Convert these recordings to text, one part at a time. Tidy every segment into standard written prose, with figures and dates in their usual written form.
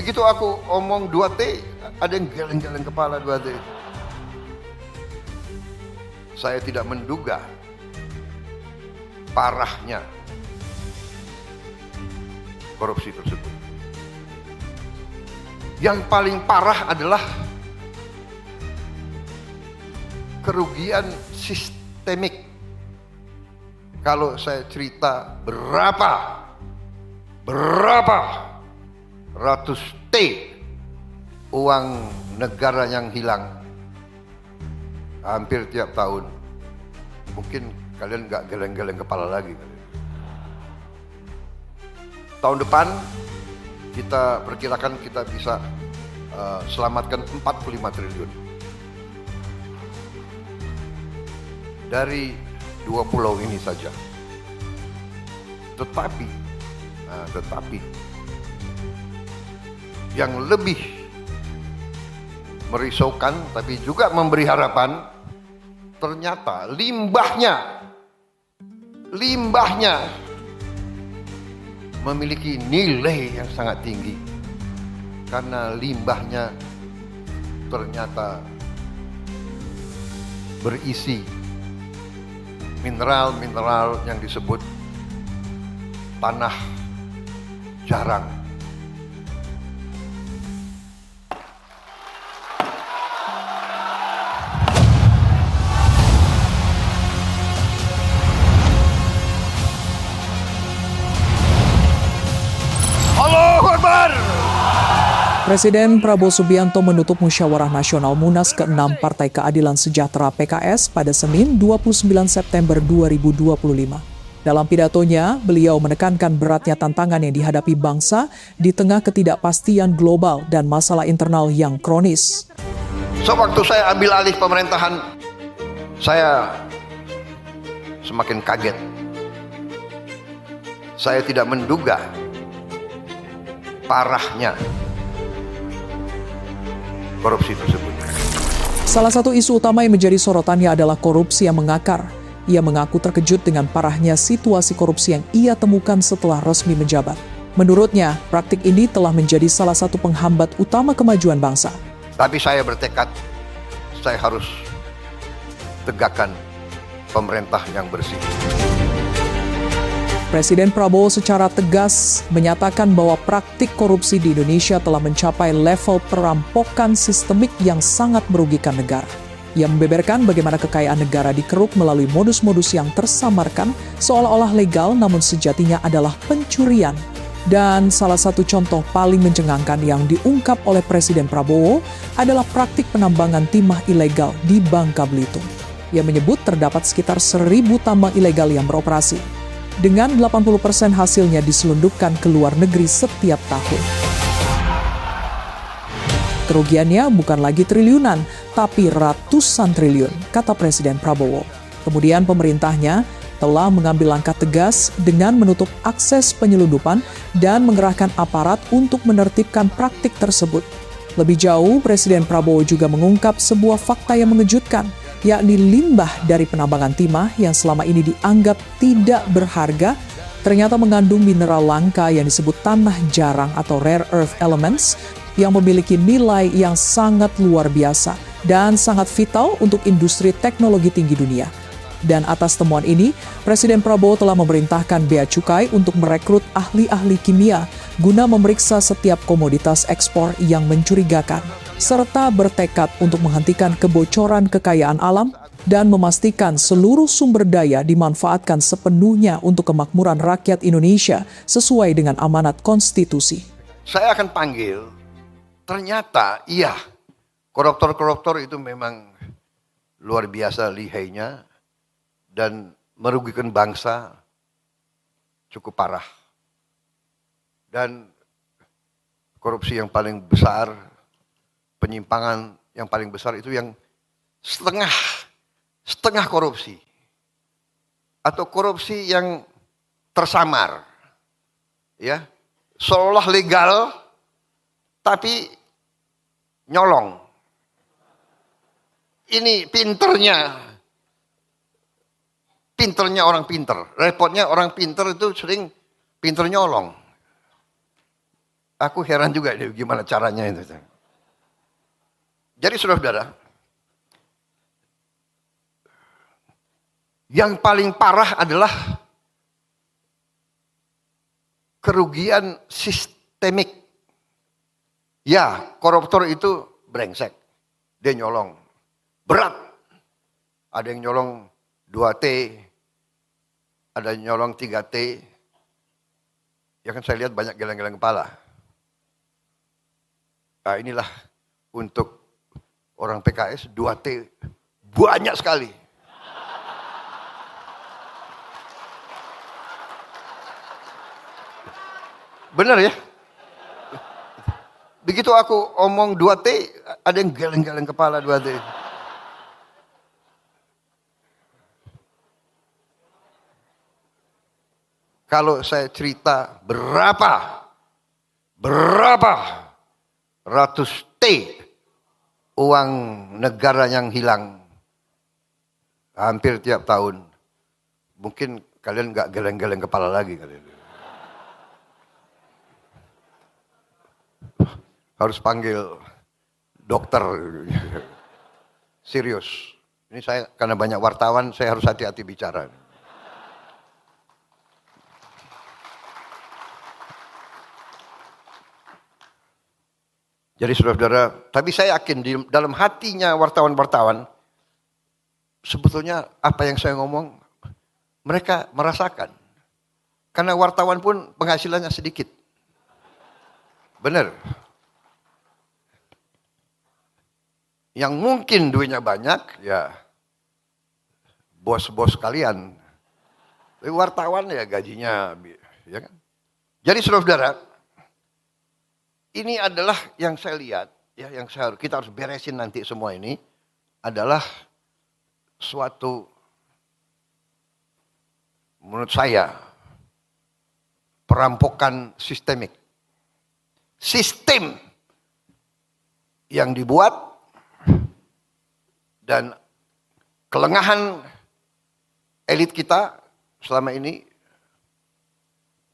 Begitu aku omong 2T, ada yang geleng-geleng kepala 2T. Saya tidak menduga parahnya korupsi tersebut. Yang paling parah adalah kerugian sistemik. Kalau saya cerita berapa ratus T uang negara yang hilang hampir tiap tahun, mungkin kalian nggak geleng-geleng kepala lagi. Tahun depan kita perkirakan kita bisa selamatkan 45 triliun dari 2 pulau ini saja. Tetapi yang lebih merisaukan tapi juga memberi harapan, ternyata limbahnya memiliki nilai yang sangat tinggi, karena limbahnya ternyata berisi mineral-mineral yang disebut tanah jarang. Allahu Akbar. Presiden Prabowo Subianto menutup musyawarah nasional Munas ke-6 Partai Keadilan Sejahtera PKS pada Senin 29 September 2025. Dalam pidatonya, beliau menekankan beratnya tantangan yang dihadapi bangsa di tengah ketidakpastian global dan masalah internal yang kronis. Sewaktu saya ambil alih pemerintahan, saya semakin kaget. Saya tidak menduga parahnya korupsi tersebut. Salah satu isu utama yang menjadi sorotannya adalah korupsi yang mengakar. Ia mengaku terkejut dengan parahnya situasi korupsi yang ia temukan setelah resmi menjabat. Menurutnya, praktik ini telah menjadi salah satu penghambat utama kemajuan bangsa. Tapi saya bertekad, saya harus tegakkan pemerintah yang bersih. Presiden Prabowo secara tegas menyatakan bahwa praktik korupsi di Indonesia telah mencapai level perampokan sistemik yang sangat merugikan negara. Ia membeberkan bagaimana kekayaan negara dikeruk melalui modus-modus yang tersamarkan seolah-olah legal namun sejatinya adalah pencurian. Dan salah satu contoh paling mencengangkan yang diungkap oleh Presiden Prabowo adalah praktik penambangan timah ilegal di Bangka Belitung. Ia menyebut terdapat sekitar 1.000 tambang ilegal yang beroperasi. Dengan 80% hasilnya diselundupkan ke luar negeri setiap tahun. Kerugiannya bukan lagi triliunan, tapi ratusan triliun, kata Presiden Prabowo. Kemudian pemerintahnya telah mengambil langkah tegas dengan menutup akses penyelundupan dan mengerahkan aparat untuk menertibkan praktik tersebut. Lebih jauh, Presiden Prabowo juga mengungkap sebuah fakta yang mengejutkan, yakni limbah dari penambangan timah yang selama ini dianggap tidak berharga, ternyata mengandung mineral langka yang disebut tanah jarang atau rare earth elements yang memiliki nilai yang sangat luar biasa dan sangat vital untuk industri teknologi tinggi dunia. Dan atas temuan ini, Presiden Prabowo telah memerintahkan Bea Cukai untuk merekrut ahli-ahli kimia guna memeriksa setiap komoditas ekspor yang mencurigakan, serta bertekad untuk menghentikan kebocoran kekayaan alam dan memastikan seluruh sumber daya dimanfaatkan sepenuhnya untuk kemakmuran rakyat Indonesia sesuai dengan amanat konstitusi. Saya akan panggil, ternyata iya, koruptor-koruptor itu memang luar biasa lihainya dan merugikan bangsa cukup parah. Dan korupsi yang paling besar, penyimpangan yang paling besar itu yang setengah korupsi. Atau korupsi yang tersamar. Ya, seolah legal tapi nyolong. Ini pinternya orang pinter. Repotnya orang pinter itu sering pinter nyolong. Aku heran juga deh gimana caranya itu. Jadi saudara-saudara, yang paling parah adalah kerugian sistemik. Ya, koruptor itu brengsek. Dia nyolong. Berat. Ada yang nyolong 2T, ada yang nyolong 3T. Ya kan saya lihat banyak geleng-geleng kepala. Nah inilah untuk orang PKS 2T banyak sekali. Benar ya? Begitu aku omong 2T, ada yang geleng-geleng kepala 2T. Kalau saya cerita berapa ratus T uang negara yang hilang hampir tiap tahun, mungkin kalian nggak geleng-geleng kepala lagi kalian. Harus panggil dokter. Serius. Ini saya karena banyak wartawan, saya harus hati-hati bicara. Jadi saudara-saudara, tapi saya yakin di dalam hatinya wartawan-wartawan, sebetulnya apa yang saya ngomong, mereka merasakan. Karena wartawan pun penghasilannya sedikit. Benar. Yang mungkin duitnya banyak, ya bos-bos kalian. Tapi wartawan ya gajinya, ya kan? Jadi saudara-saudara, ini adalah yang saya lihat, ya, yang kita harus beresin nanti semua ini adalah suatu, menurut saya, perampokan sistemik. Sistem yang dibuat dan kelengahan elit kita selama ini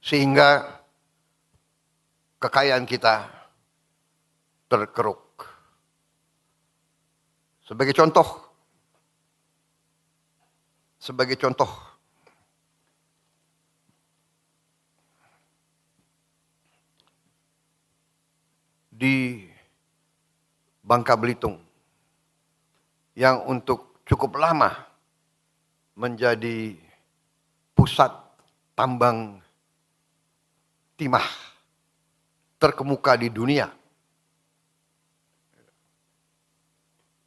sehingga kekayaan kita terkeruk. Sebagai contoh, di Bangka Belitung yang untuk cukup lama menjadi pusat tambang timah terkemuka di dunia.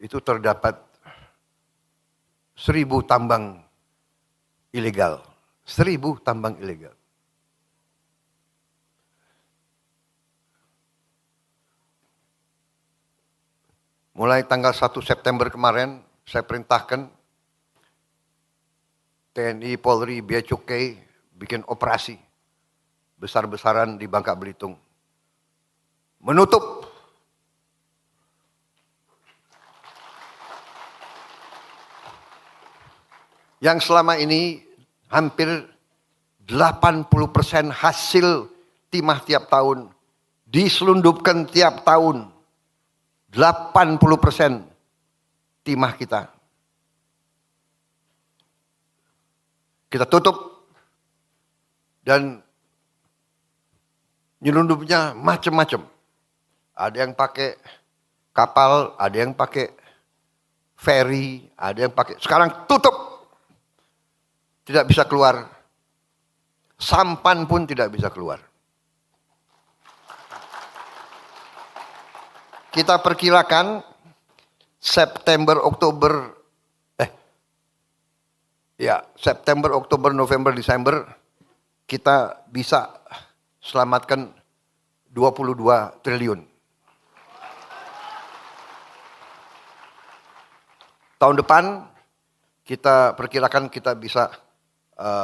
Itu terdapat 1.000 tambang ilegal. 1.000 tambang ilegal. Mulai tanggal 1 September kemarin, saya perintahkan TNI, Polri, Bea Cukai bikin operasi besar-besaran di Bangka Belitung. Menutup yang selama ini hampir 80% hasil timah tiap tahun diselundupkan tiap tahun. 80% timah kita. Kita tutup dan nyelundupnya macam-macam. Ada yang pakai kapal, ada yang pakai ferry, ada yang pakai. Sekarang tutup. Tidak bisa keluar. Sampan pun tidak bisa keluar. Kita perkirakan September, Oktober, November, Desember kita bisa selamatkan 22 triliun. Tahun depan kita perkirakan kita bisa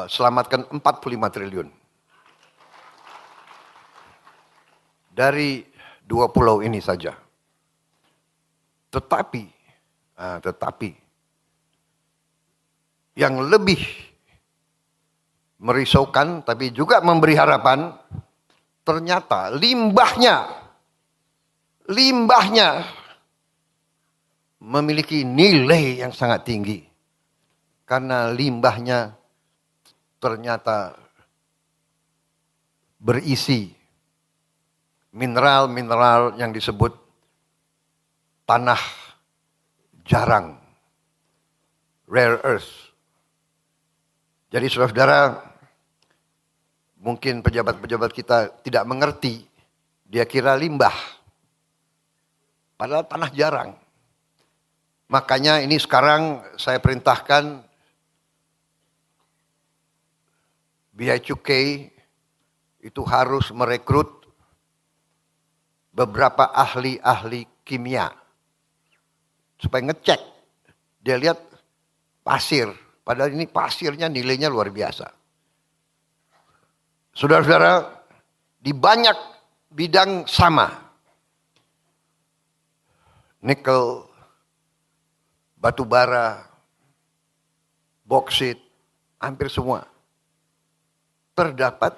selamatkan 45 triliun. Dari 2 pulau ini saja. Tetapi yang lebih merisaukan tapi juga memberi harapan ternyata limbahnya memiliki nilai yang sangat tinggi. Karena limbahnya ternyata berisi mineral-mineral yang disebut tanah jarang, rare earth. Jadi saudara-saudara, mungkin pejabat-pejabat kita tidak mengerti, dia kira limbah. Padahal tanah jarang. Makanya ini sekarang saya perintahkan Bea Cukai itu harus merekrut beberapa ahli-ahli kimia supaya ngecek. Dia lihat pasir, padahal ini pasirnya nilainya luar biasa. Saudara-saudara, di banyak bidang sama. Nikel, batu bara, boksit, hampir semua. Terdapat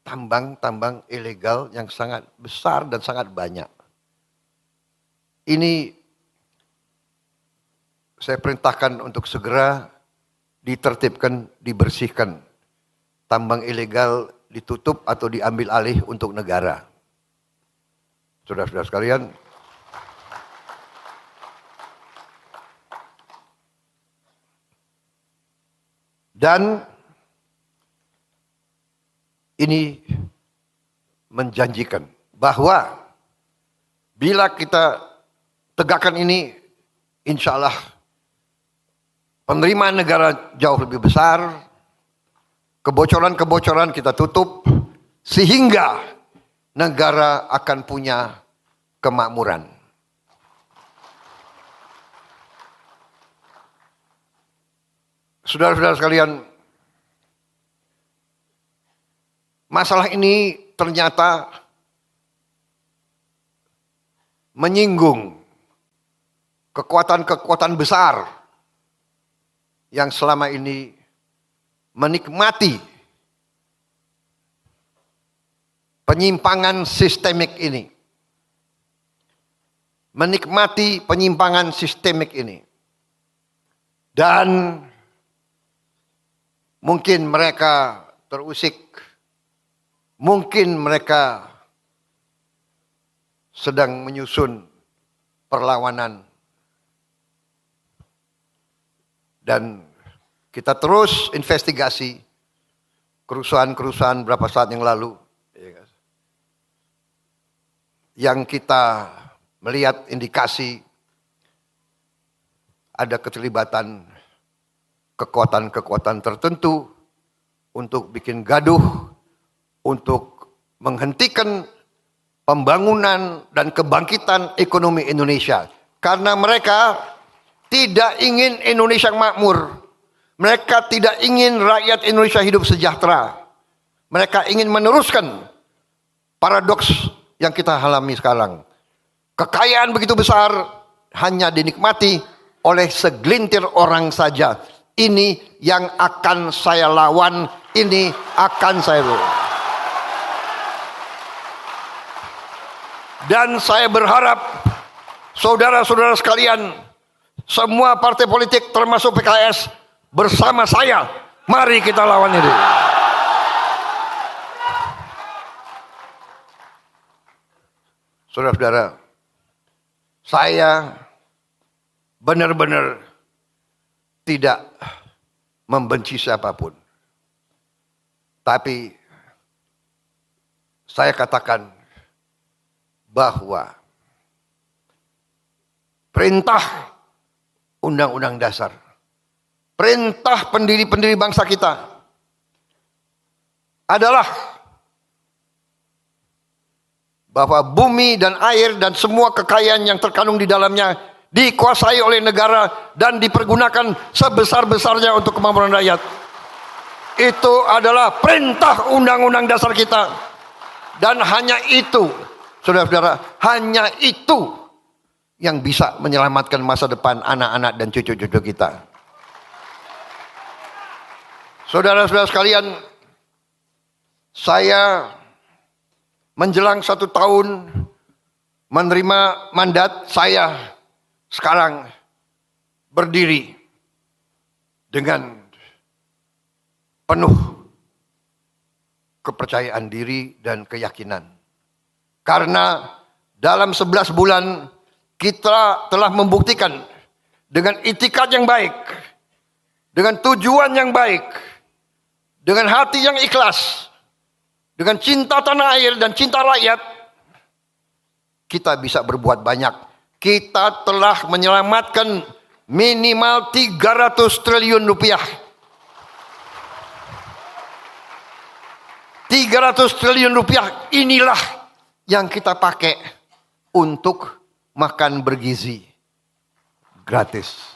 tambang-tambang ilegal yang sangat besar dan sangat banyak. Ini saya perintahkan untuk segera ditertibkan, dibersihkan. Tambang ilegal ditutup atau diambil alih untuk negara. Saudara-saudara sekalian, dan ini menjanjikan bahwa bila kita tegakkan ini, insya Allah penerimaan negara jauh lebih besar, kebocoran-kebocoran kita tutup, sehingga negara akan punya kemakmuran. Saudara-saudara sekalian, masalah ini ternyata menyinggung kekuatan-kekuatan besar yang selama ini menikmati penyimpangan sistemik ini. Menikmati penyimpangan sistemik ini. Dan mungkin mereka terusik, mungkin mereka sedang menyusun perlawanan. Dan kita terus investigasi kerusuhan-kerusuhan berapa saat yang lalu. Yang kita melihat indikasi ada keterlibatan kekuatan-kekuatan tertentu untuk bikin gaduh, untuk menghentikan pembangunan dan kebangkitan ekonomi Indonesia. Karena mereka tidak ingin Indonesia makmur. Mereka tidak ingin rakyat Indonesia hidup sejahtera. Mereka ingin meneruskan paradoks yang kita alami sekarang. Kekayaan begitu besar hanya dinikmati oleh segelintir orang saja. Ini yang akan saya lawan, ini akan saya lawan. Dan saya berharap saudara-saudara sekalian, semua partai politik termasuk PKS bersama saya, mari kita lawan ini. Saudara-saudara, saya benar-benar tidak membenci siapapun. Tapi saya katakan bahwa perintah Undang-Undang Dasar, perintah pendiri-pendiri bangsa kita adalah bahwa bumi dan air dan semua kekayaan yang terkandung di dalamnya dikuasai oleh negara dan dipergunakan sebesar-besarnya untuk kemakmuran rakyat. Itu adalah perintah Undang-Undang Dasar kita. Dan hanya itu, saudara-saudara, hanya itu yang bisa menyelamatkan masa depan anak-anak dan cucu-cucu kita. Saudara-saudara sekalian, saya menjelang 1 tahun menerima mandat, saya sekarang berdiri dengan penuh kepercayaan diri dan keyakinan. Karena dalam 11 bulan kita telah membuktikan dengan itikad yang baik, dengan tujuan yang baik, dengan hati yang ikhlas, dengan cinta tanah air dan cinta rakyat, kita bisa berbuat banyak. Kita telah menyelamatkan minimal 300 triliun rupiah. 300 triliun rupiah inilah yang kita pakai untuk makan bergizi gratis.